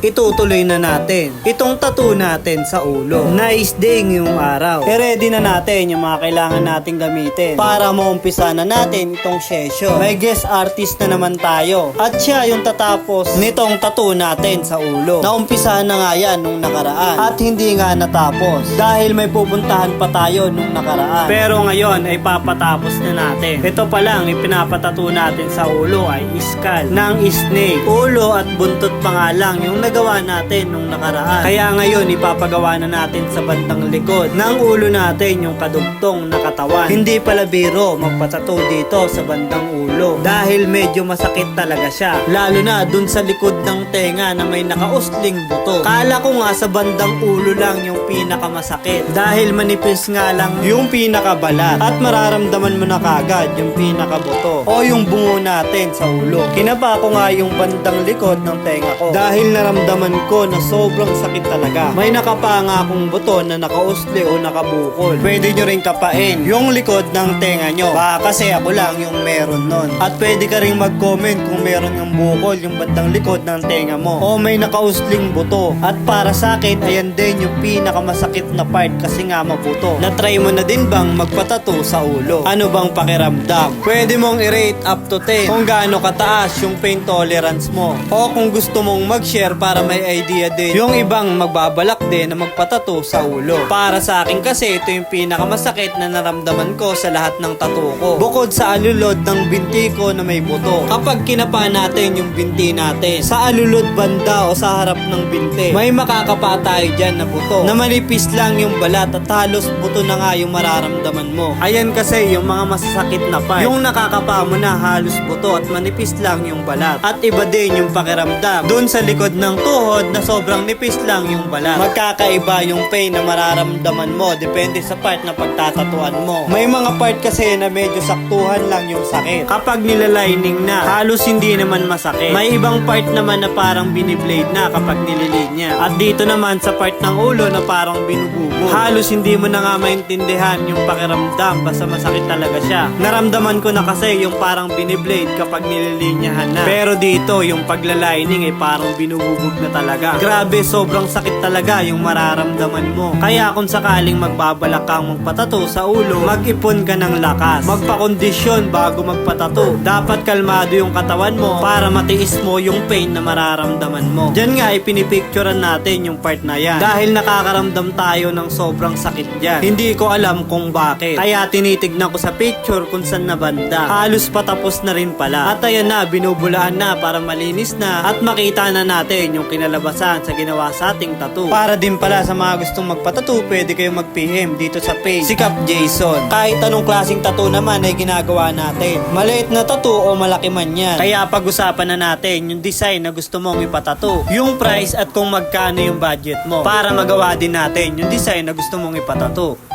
itutuloy na natin itong tattoo natin sa ulo. Nice day ngayong araw. I-ready na natin yung mga kailangan nating gamitin para maumpisa na natin itong session. May guest artist na naman tayo at siya yung tatapos nitong tattoo natin sa ulo. Naumpisahan na nga yan nung nakaraan at hindi nga natapos dahil may pupuntahan pa tayo nung nakaraan. Pero ngayon ay papatapos na natin. Ito pa lang ipinapatattoo natin sa ulo ay iskal ng snake. Ulo at buntot pa nga lang yung nagawa natin nung nakaraan. Kaya ngayon ipapagawa na natin sa bandang likod ng ulo natin yung kadugtong na katawan. Hindi pala biro magpatattoo dito sa bandang ulo dahil medyo masakit talaga siya. Lalo na dun sa likod ng tenga na may nakausling buto. Kala ko nga sa bandang ulo lang yung pinakamasakit dahil manipis nga lang yung pinakabalat at mararamdaman mo na kagad yung pinakabuto o yung bungo natin sa ulo. Kinaba ko nga yung bandang likod ng tenga ko dahil naramdaman ko na sobrang sakit talaga. May nakapanga akong buto na nakausli o nakabukol. Pwede nyo rin kapain yung likod ng tenga nyo. Baka kasi ako lang yung meron nun. At pwede ka rin mag-comment kung meron yung bukol yung bandang likod ng tenga mo o may nakausling buto. At para sa akin, ayan din yung pinakamasakit na part kasi nga mabuto. Na-try mo na din bang magpatattoo sa ulo? Ano bang pakiramdam? Pwede mong i-rate up to 10 kung gaano kataas yung pain tolerance mo. O kung gusto mong mag-share para may idea din yung ibang magbabalak din na magpatattoo sa ulo. Para sa akin kasi ito yung pinakamasakit na naramdaman ko sa lahat ng tattoo ko. Bukod sa alulod ng binti ko na may buto. Kapag kinapa natin yung binti natin sa alulod banda o sa harap ng binti, may makakapa tayo dyan na buto na manipis lang yung balat at halos buto na nga yung mararamdaman mo. Ayan kasi yung mga masasakit na part. Yung nakakapa mo na halos buto at manipis lang yung balat. At iba din yung pakiramdam doon sa likod ng tuhod na sobrang nipis lang yung balat. Magkakaiba yung pain na mararamdaman mo depende sa part na pagtatatuan mo. May mga part kasi na medyo saktuhan lang yung sakit. Kapag nilalining na, halos hindi naman masakit. May ibang part naman na parang biniblade na kapag nililinya. At dito naman sa part ng ulo na parang binubugo. Halos hindi mo na nga maintindihan yung pakiramdam basta masakit talaga siya. Naramdaman ko na kasi yung parang biniblade kapag nililinyahan na. Pero dito yung paglalining ay parang binububog na talaga. Grabe, sobrang sakit talaga yung mararamdaman mo. Kaya kung sakaling magbabalak kang magpatato sa ulo, mag-ipon ka ng lakas. Magpakondisyon bago magpatato. Dapat kalmado yung katawan mo para matiis mo yung pain na mararamdaman mo. Diyan nga ipinipicturean natin yung part na yan. Dahil nakakaramdam tayo ng sobrang sakit dyan. Hindi ko alam kung bakit. Kaya tinitignan ko sa picture kung saan na banda. Halos patapos na rin pala. At ayan na, binubulaan na para malinis na at makita na natin yung kinalabasan sa ginawa sa ating tattoo. Para din pala sa mga gustong magpatattoo, pwede kayong mag-PM dito sa page Sikap Jason. Kahit anong klaseng tattoo naman ay ginagawa natin. Maliit na tattoo o malaki man yan. Kaya pag-usapan na natin yung design na gusto mong ipatattoo, yung price at kung magkano yung budget mo para magawa din natin yung design na gusto mong ipatattoo.